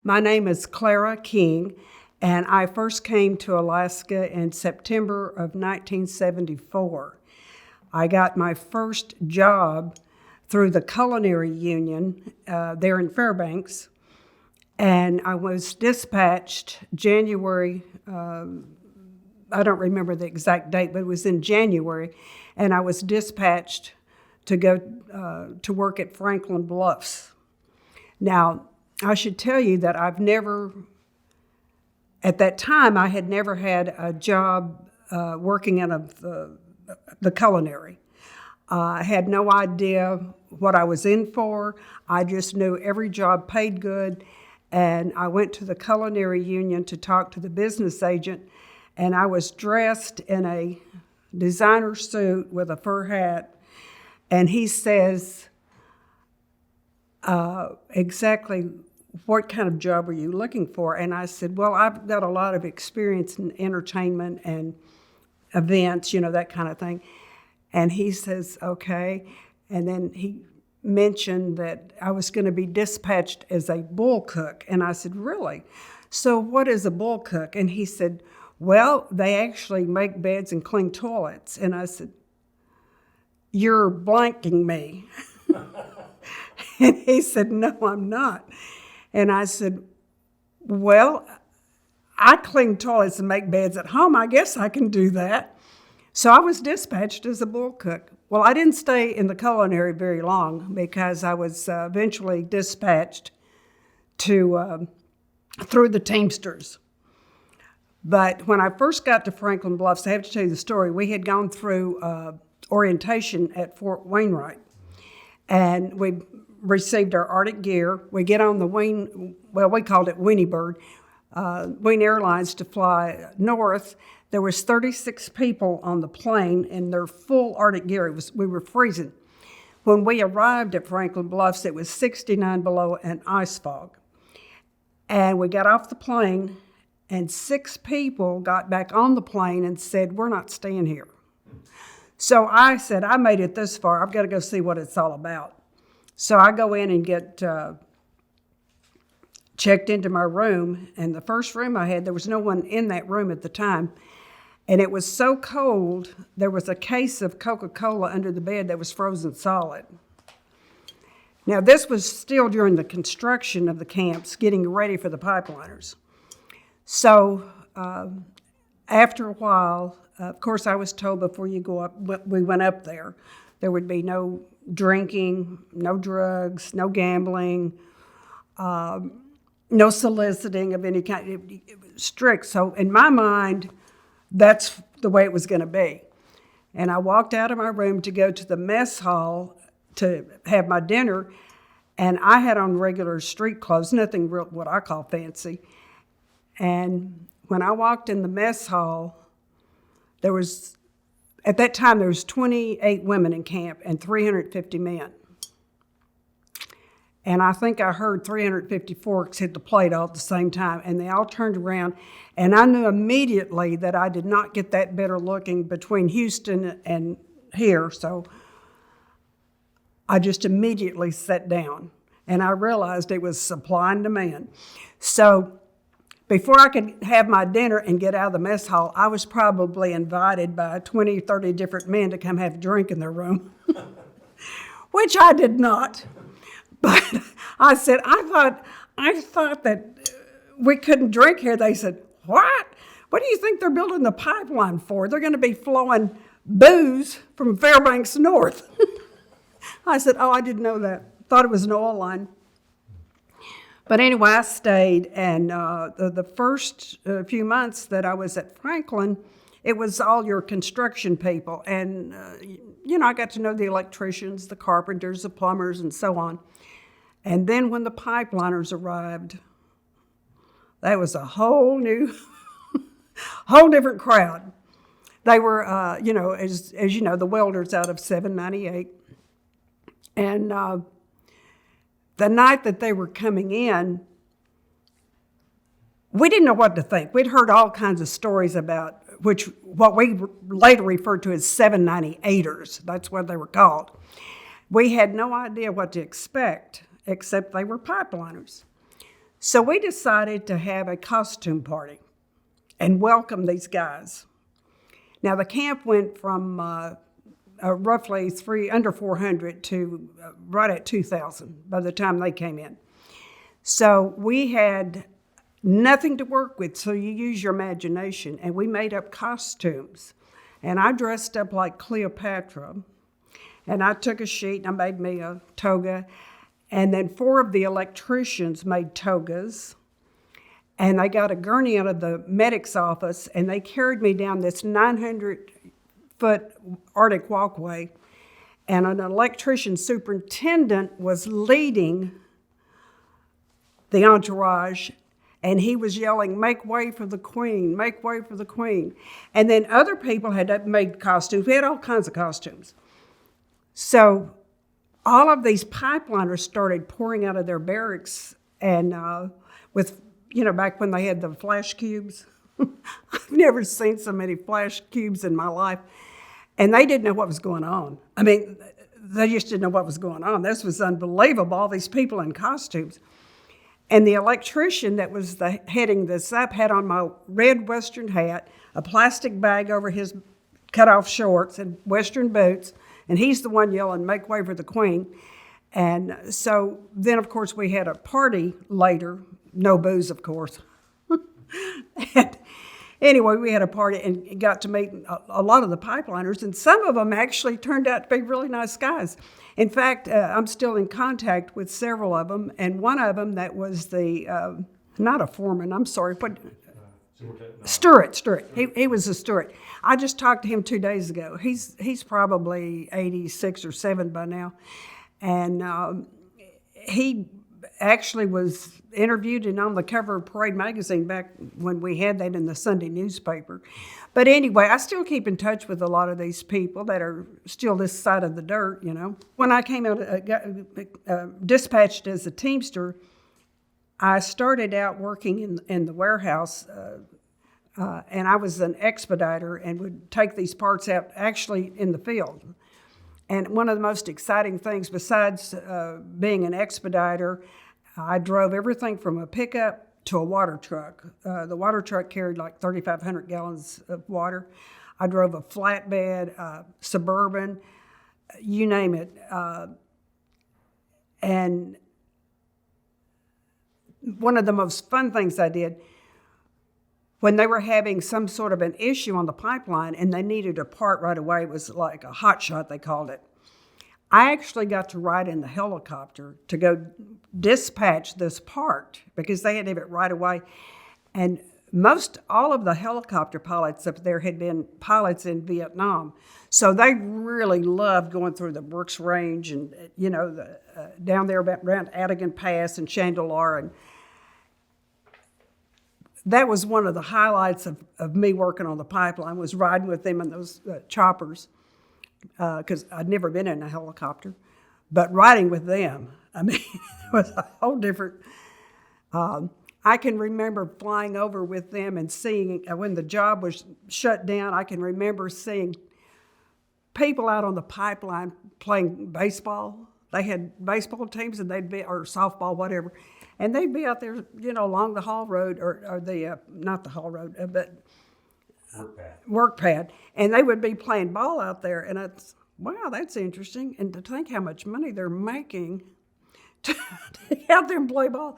My name is Clara King, and I first came to Alaska in September of 1974. I got my first job through the Culinary Union there in Fairbanks, and I was dispatched January, I don't remember the exact date, but it was in January, and I was dispatched to go to work at Franklin Bluffs. Now, I should tell you that at that time, I had never had a job working in the culinary. I had no idea what I was in for. I just knew every job paid good, and I went to the Culinary Union to talk to the business agent, and I was dressed in a designer suit with a fur hat, and he says, exactly what kind of job are you looking for? And I said, well, I've got a lot of experience in entertainment and events, that kind of thing. And he says, okay. And then he mentioned that I was going to be dispatched as a bull cook. And I said, really? So what is a bull cook? And he said, well, they actually make beds and clean toilets. And I said, you're blanking me. And he said, no, I'm not. And I said, well, I clean toilets and make beds at home. I guess I can do that. So I was dispatched as a bull cook. Well, I didn't stay in the culinary very long because I was eventually dispatched to through the Teamsters. But when I first got to Franklin Bluffs, I have to tell you the story. We had gone through orientation at Fort Wainwright, and we received our Arctic gear. We get on the we called it Weenie Bird, Wing Airlines to fly north. There was 36 people on the plane in their full Arctic gear. We were freezing. When we arrived at Franklin Bluffs, it was 69 below and ice fog. And we got off the plane, and 6 people got back on the plane and said, we're not staying here. So I said, I made it this far. I've got to go see what it's all about. So I go in and get checked into my room, and the first room I had, there was no one in that room at the time, and it was so cold, there was a case of Coca-Cola under the bed that was frozen solid. Now, this was still during the construction of the camps, getting ready for the pipeliners. So after a while, of course, I was told before you go up, we went up there would be no drinking, no drugs, no gambling, no soliciting of any kind. It was strict. So in my mind, that's the way it was going to be. And I walked out of my room to go to the mess hall to have my dinner, and I had on regular street clothes, nothing real what I call fancy. And when I walked in the mess hall, at that time, there was 28 women in camp and 350 men. And I think I heard 350 forks hit the plate all at the same time, and they all turned around, and I knew immediately that I did not get that better looking between Houston and here, so I just immediately sat down, and I realized it was supply and demand. So before I could have my dinner and get out of the mess hall, I was probably invited by 20, 30 different men to come have a drink in their room, which I did not. But I said, I thought that we couldn't drink here. They said, what? What do you think they're building the pipeline for? They're going to be flowing booze from Fairbanks North. I said, oh, I didn't know that. Thought it was an oil line. But anyway, I stayed, and the first few months that I was at Franklin, it was all your construction people. And, I got to know the electricians, the carpenters, the plumbers, and so on. And then when the pipeliners arrived, that was a whole new, whole different crowd. They were, as you know, the welders out of 798. And the night that they were coming in, we didn't know what to think. We'd heard all kinds of stories about what we later referred to as 798ers. That's what they were called. We had no idea what to expect, except they were pipeliners. So we decided to have a costume party and welcome these guys. Now the camp went from roughly under 400 to right at 2,000 by the time they came in. So we had nothing to work with, so you use your imagination, and we made up costumes. And I dressed up like Cleopatra, and I took a sheet and I made me a toga, and then 4 of the electricians made togas, and they got a gurney out of the medic's office, and they carried me down this 900-foot Arctic walkway, and an electrician superintendent was leading the entourage, and he was yelling, "Make way for the Queen, make way for the Queen." And then other people had made costumes. We had all kinds of costumes. So all of these pipeliners started pouring out of their barracks, and with, back when they had the flash cubes. I've never seen so many flash cubes in my life. And they didn't know what was going on. I mean, they just didn't know what was going on. This was unbelievable, all these people in costumes. And the electrician that was heading this up had on my red Western hat, a plastic bag over his cut-off shorts and Western boots, and he's the one yelling, "Make way for the Queen." And so then, of course, we had a party later, no booze, of course. And anyway, we had a party and got to meet a lot of the pipeliners, and some of them actually turned out to be really nice guys. In fact, I'm still in contact with several of them, and one of them that was not a foreman, I'm sorry, Stewart. He was a steward. I just talked to him 2 days ago. He's probably 86 or 7 by now, and he actually was interviewed and on the cover of Parade magazine back when we had that in the Sunday newspaper. But anyway, I still keep in touch with a lot of these people that are still this side of the dirt, When I came out, dispatched as a Teamster, I started out working in the warehouse, and I was an expediter and would take these parts out actually in the field. And one of the most exciting things, besides being an expediter, I drove everything from a pickup to a water truck. The water truck carried like 3,500 gallons of water. I drove a flatbed, Suburban, you name it. And one of the most fun things I did, when they were having some sort of an issue on the pipeline and they needed a part right away, it was like a hot shot, they called it. I actually got to ride in the helicopter to go dispatch this part because they had to have it right away. And all of the helicopter pilots up there had been pilots in Vietnam. So they really loved going through the Brooks Range and, down there around Adigan Pass and Chandalar. And that was one of the highlights of me working on the pipeline, was riding with them in those choppers. Because I'd never been in a helicopter, but riding with them, I mean, it was a whole different. I can remember flying over with them and seeing, when the job was shut down, I can remember seeing people out on the pipeline playing baseball. They had baseball teams, and or softball, whatever, and they'd be out there, along the Hall Road, or the, not the Hall Road, but work pad, and they would be playing ball out there, and it's, wow, that's interesting. And to think how much money they're making to get out there and play ball.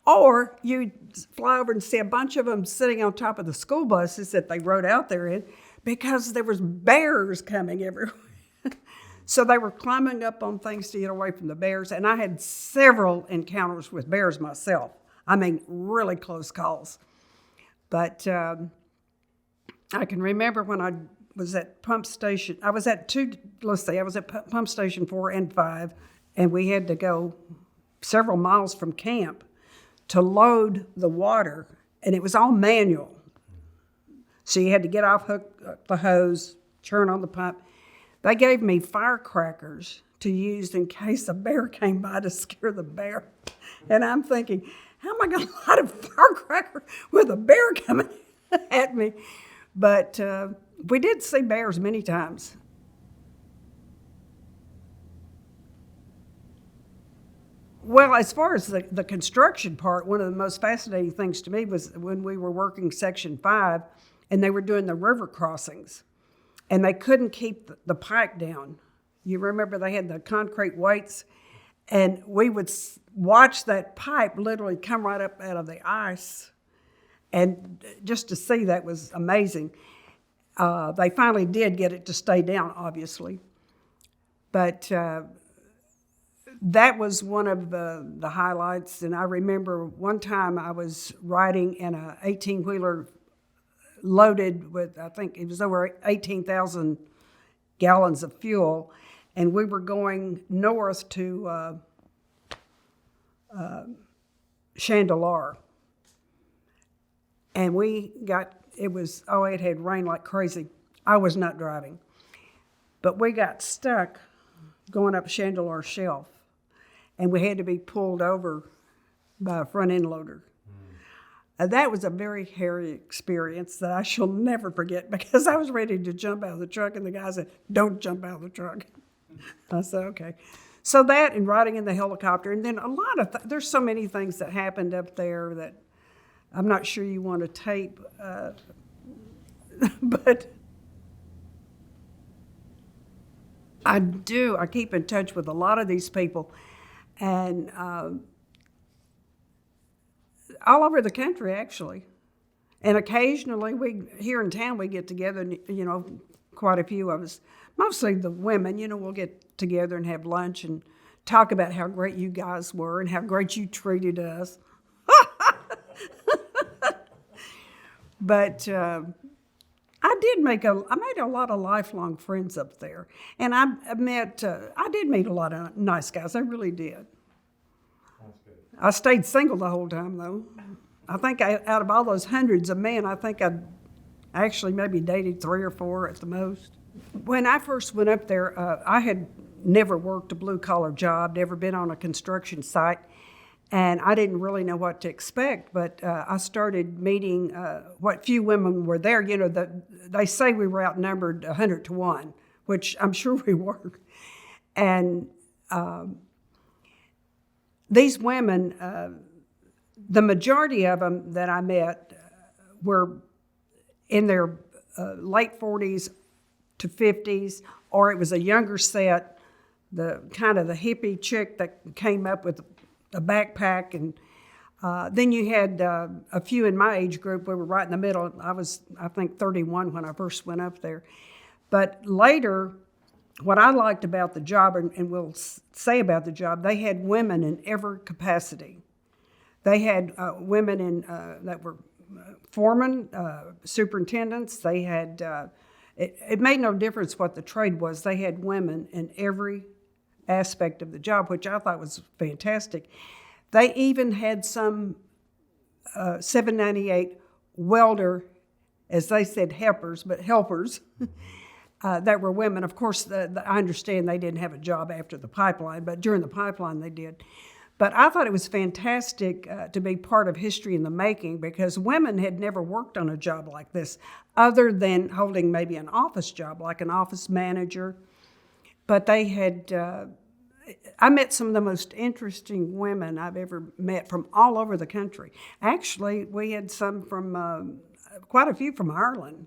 Or you fly over and see a bunch of them sitting on top of the school buses that they rode out there in, because there was bears coming everywhere. So they were climbing up on things to get away from the bears, and I had several encounters with bears myself. I mean, really close calls. But I can remember when I was at pump station, I was at pump station 4 and 5, and we had to go several miles from camp to load the water, and it was all manual. So you had to get off, hook the hose, turn on the pump. They gave me firecrackers to use in case a bear came by to scare the bear. And I'm thinking, how am I going to light a firecracker with a bear coming at me? But we did see bears many times. Well, as far as the construction part, one of the most fascinating things to me was when we were working Section 5 and they were doing the river crossings and they couldn't keep the pipe down. You remember they had the concrete weights, and we would watch that pipe literally come right up out of the ice. And just to see that was amazing. They finally did get it to stay down, obviously. But that was one of the highlights. And I remember one time I was riding in a 18-wheeler loaded with, I think it was over 18,000 gallons of fuel. And we were going north to Chandeleur. And it had rained like crazy. I was not driving. But we got stuck going up Chandeleur Shelf. And we had to be pulled over by a front end loader. That was a very hairy experience that I shall never forget, because I was ready to jump out of the truck and the guy said, "Don't jump out of the truck." I said, okay. So that and riding in the helicopter, and then a lot of, there's so many things that happened up there that I'm not sure you want to tape, but I do. I keep in touch with a lot of these people, and all over the country, actually. And occasionally, here in town, we get together, and, quite a few of us, mostly the women, we'll get together and have lunch and talk about how great you guys were and how great you treated us. But I made a lot of lifelong friends up there. And I did meet a lot of nice guys. I really did. That's good. I stayed single the whole time, though. I think out of all those hundreds of men, I think I actually maybe dated 3 or 4 at the most. When I first went up there, I had never worked a blue-collar job, never been on a construction site, and I didn't really know what to expect, but I started meeting what few women were there. They say we were outnumbered 100 to 1, which I'm sure we were. And these women, the majority of them that I met were in their late 40s to 50s, or it was a younger set, the kind of the hippie chick that came up with a backpack, and then you had a few in my age group. We were right in the middle. I was, I think, 31 when I first went up there. But later, what I liked about the job, and we'll say about the job, they had women in every capacity. They had women that were foremen, superintendents. They had, it made no difference what the trade was. They had women in every aspect of the job, which I thought was fantastic. They even had some 798 welder, as they said, helpers, that were women. Of course, I understand they didn't have a job after the pipeline, but during the pipeline they did. But I thought it was fantastic to be part of history in the making, because women had never worked on a job like this, other than holding maybe an office job, like an office manager. But they had, I met some of the most interesting women I've ever met from all over the country. Actually, we had some from, quite a few from Ireland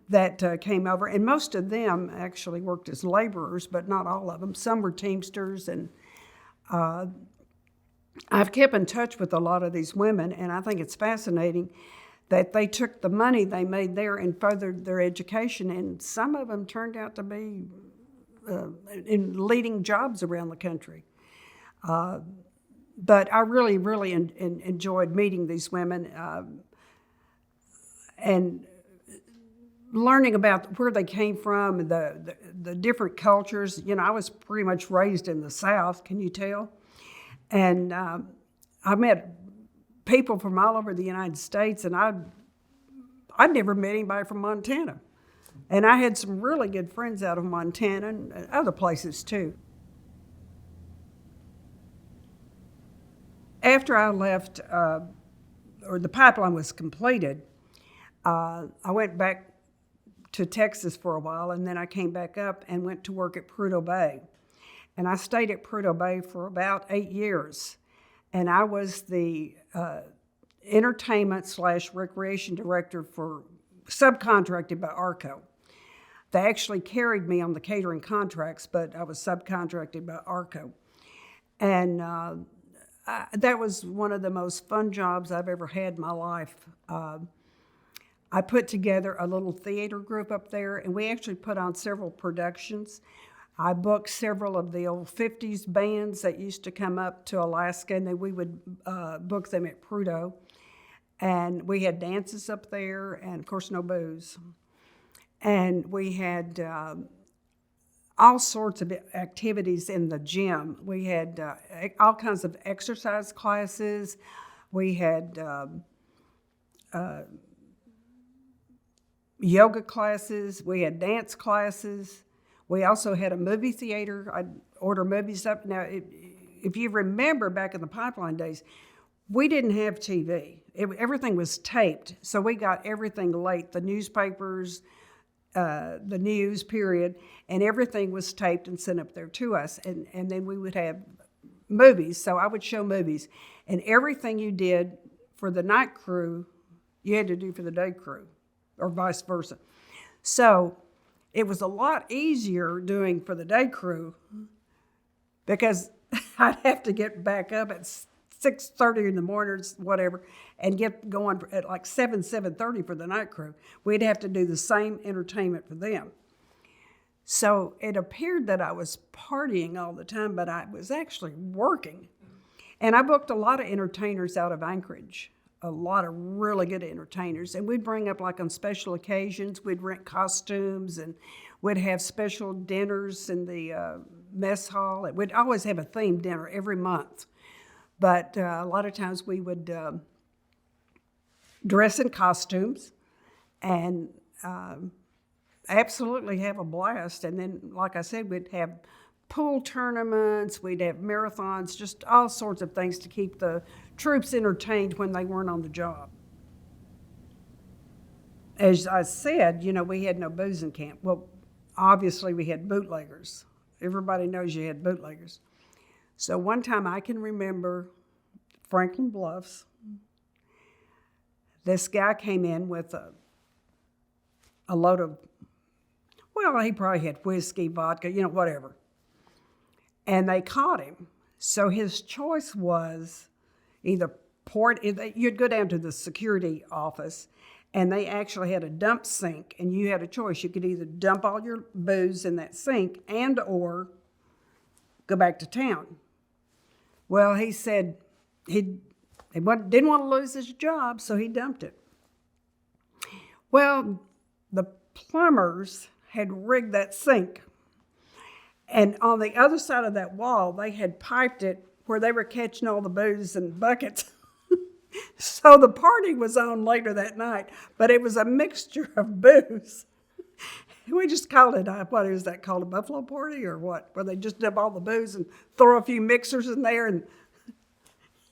that came over, and most of them actually worked as laborers, but not all of them. Some were Teamsters, and I've kept in touch with a lot of these women, and I think it's fascinating that they took the money they made there and furthered their education, and some of them turned out to be in leading jobs around the country. But I really, really enjoyed meeting these women and learning about where they came from, the different cultures. I was pretty much raised in the South, can you tell? And I met people from all over the United States, and I'd never met anybody from Montana. And I had some really good friends out of Montana and other places too. After I left, or the pipeline was completed, I went back to Texas for a while, and then I came back up and went to work at Prudhoe Bay. And I stayed at Prudhoe Bay for about 8 years. And I was the entertainment/recreation director for subcontracted by ARCO. They actually carried me on the catering contracts, but I was subcontracted by ARCO. And that was one of the most fun jobs I've ever had in my life. I put together a little theater group up there, and we actually put on several productions. I booked several of the old 50s bands that used to come up to Alaska, and then we would book them at Prudhoe. And we had dances up there, and of course, no booze. And we had all sorts of activities in the gym. We had all kinds of exercise classes. We had yoga classes. We had dance classes. We also had a movie theater. I'd order movies up. Now, if you remember back in the pipeline days, we didn't have TV. Everything was taped, so we got everything late. The newspapers, the news, period, and everything was taped and sent up there to us. And then we would have movies, so I would show movies. And everything you did for the night crew, you had to do for the day crew, or vice versa. So it was a lot easier doing for the day crew because I'd have to get back up at 6:30 in the morning, whatever, and get going at like 7:30 for the night crew. We'd have to do the same entertainment for them. So it appeared that I was partying all the time, but I was actually working. And I booked a lot of entertainers out of Anchorage, a lot of really good entertainers. And we'd bring up, like on special occasions, we'd rent costumes, and we'd have special dinners in the mess hall. We'd always have a themed dinner every month. But a lot of times we would dress in costumes and absolutely have a blast. And then, like I said, we'd have pool tournaments, we'd have marathons, just all sorts of things to keep the troops entertained when they weren't on the job. As I said, we had no booze in camp. Well, obviously we had bootleggers. Everybody knows you had bootleggers. So one time I can remember Franklin Bluffs. This guy came in with a load of, well, he probably had whiskey, vodka, whatever. And they caught him. So his choice was either you'd go down to the security office, and they actually had a dump sink, and you had a choice. You could either dump all your booze in that sink and or go back to town. Well, he said he didn't want to lose his job, so he dumped it. Well, the plumbers had rigged that sink, and on the other side of that wall, they had piped it where they were catching all the booze in buckets. So the party was on later that night, but it was a mixture of booze. We just called it, what is that called, a buffalo party or what? Where they just dump all the booze and throw a few mixers in there, and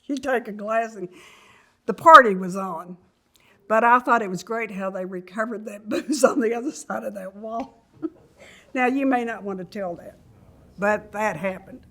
you take a glass, and the party was on. But I thought it was great how they recovered that booze on the other side of that wall. Now, you may not want to tell that, but that happened.